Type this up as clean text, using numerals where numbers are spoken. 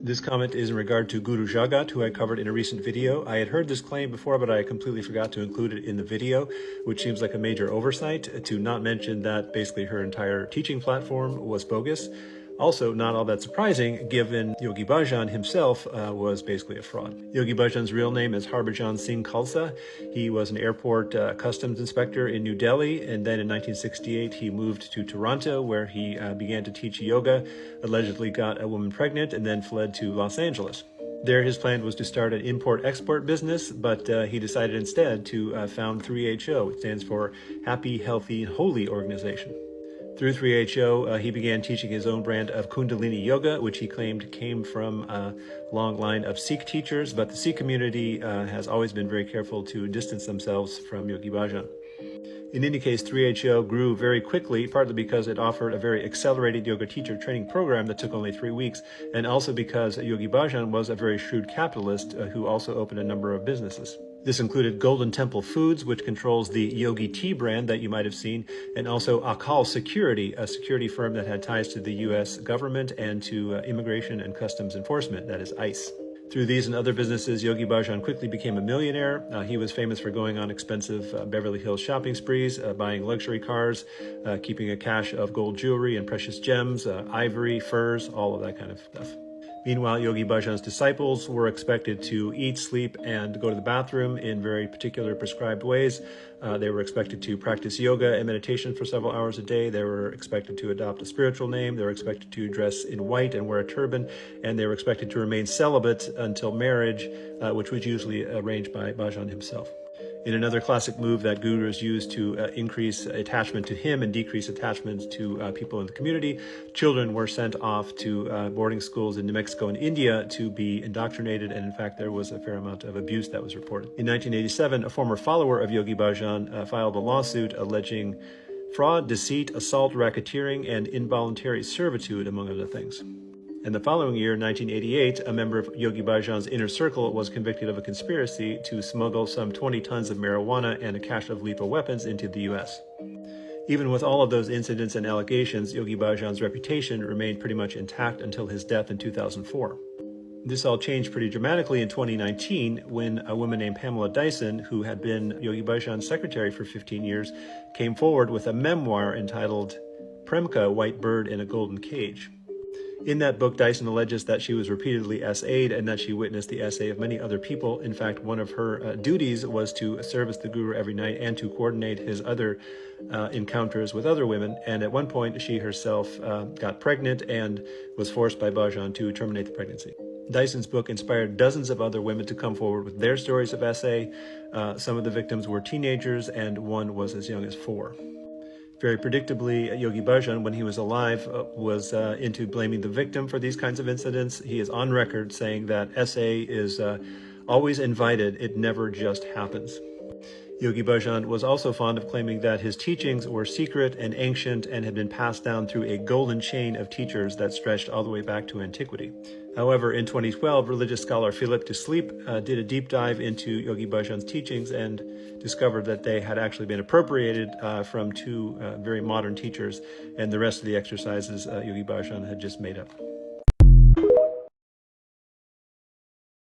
This comment is in regard to Guru Jagat, who I covered in a recent video. I had heard this claim before, but I completely forgot to include it in the video, which seems like a major oversight, to not mention that basically her entire teaching platform was bogus. Also, not all that surprising, given Yogi Bhajan himself was basically a fraud. Yogi Bhajan's real name is Harbhajan Singh Khalsa. He was an airport customs inspector in New Delhi, and then in 1968 he moved to Toronto, where he began to teach yoga, allegedly got a woman pregnant, and then fled to Los Angeles. There, his plan was to start an import-export business, but he decided instead to found 3HO, which stands for Happy, Healthy, and Holy Organization. Through 3HO, he began teaching his own brand of kundalini yoga, which he claimed came from a long line of Sikh teachers, but the Sikh community has always been very careful to distance themselves from Yogi Bhajan. In any case, 3HO grew very quickly, partly because it offered a very accelerated yoga teacher training program that took only 3 weeks, and also because Yogi Bhajan was a very shrewd capitalist who also opened a number of businesses. This included Golden Temple Foods, which controls the Yogi Tea brand that you might have seen, and also Akal Security, a security firm that had ties to the U.S. government and to Immigration and Customs Enforcement, that is ICE. Through these and other businesses, Yogi Bhajan quickly became a millionaire. He was famous for going on expensive Beverly Hills shopping sprees, buying luxury cars, keeping a cache of gold jewelry and precious gems, ivory, furs, all of that kind of stuff. Meanwhile, Yogi Bhajan's disciples were expected to eat, sleep, and go to the bathroom in very particular prescribed ways. They were expected to practice yoga and meditation for several hours a day. They were expected to adopt a spiritual name. They were expected to dress in white and wear a turban. And they were expected to remain celibate until marriage, which was usually arranged by Bhajan himself. In another classic move that gurus used to increase attachment to him and decrease attachments to people in the community, children were sent off to boarding schools in New Mexico and India to be indoctrinated, and in fact there was a fair amount of abuse that was reported. In 1987, a former follower of Yogi Bhajan filed a lawsuit alleging fraud, deceit, assault, racketeering, and involuntary servitude, among other things. And the following year, 1988, a member of Yogi Bhajan's inner circle was convicted of a conspiracy to smuggle some 20 tons of marijuana and a cache of lethal weapons into the U.S. Even with all of those incidents and allegations, Yogi Bhajan's reputation remained pretty much intact until his death in 2004. This all changed pretty dramatically in 2019 when a woman named Pamela Dyson, who had been Yogi Bhajan's secretary for 15 years, came forward with a memoir entitled Premka, White Bird in a Golden Cage. In that book, Dyson alleges that she was repeatedly SA'd and that she witnessed the SA of many other people. In fact, one of her duties was to service the guru every night and to coordinate his other encounters with other women. And at one point, she herself got pregnant and was forced by Bhajan to terminate the pregnancy. Dyson's book inspired dozens of other women to come forward with their stories of SA. Some of the victims were teenagers, and one was as young as 4. Very predictably, Yogi Bhajan, when he was alive, was into blaming the victim for these kinds of incidents. He is on record saying that SA is always invited, it never just happens. Yogi Bhajan was also fond of claiming that his teachings were secret and ancient and had been passed down through a golden chain of teachers that stretched all the way back to antiquity. However, in 2012, religious scholar Philippe de Sleep did a deep dive into Yogi Bhajan's teachings and discovered that they had actually been appropriated from 2 very modern teachers, and the rest of the exercises Yogi Bhajan had just made up.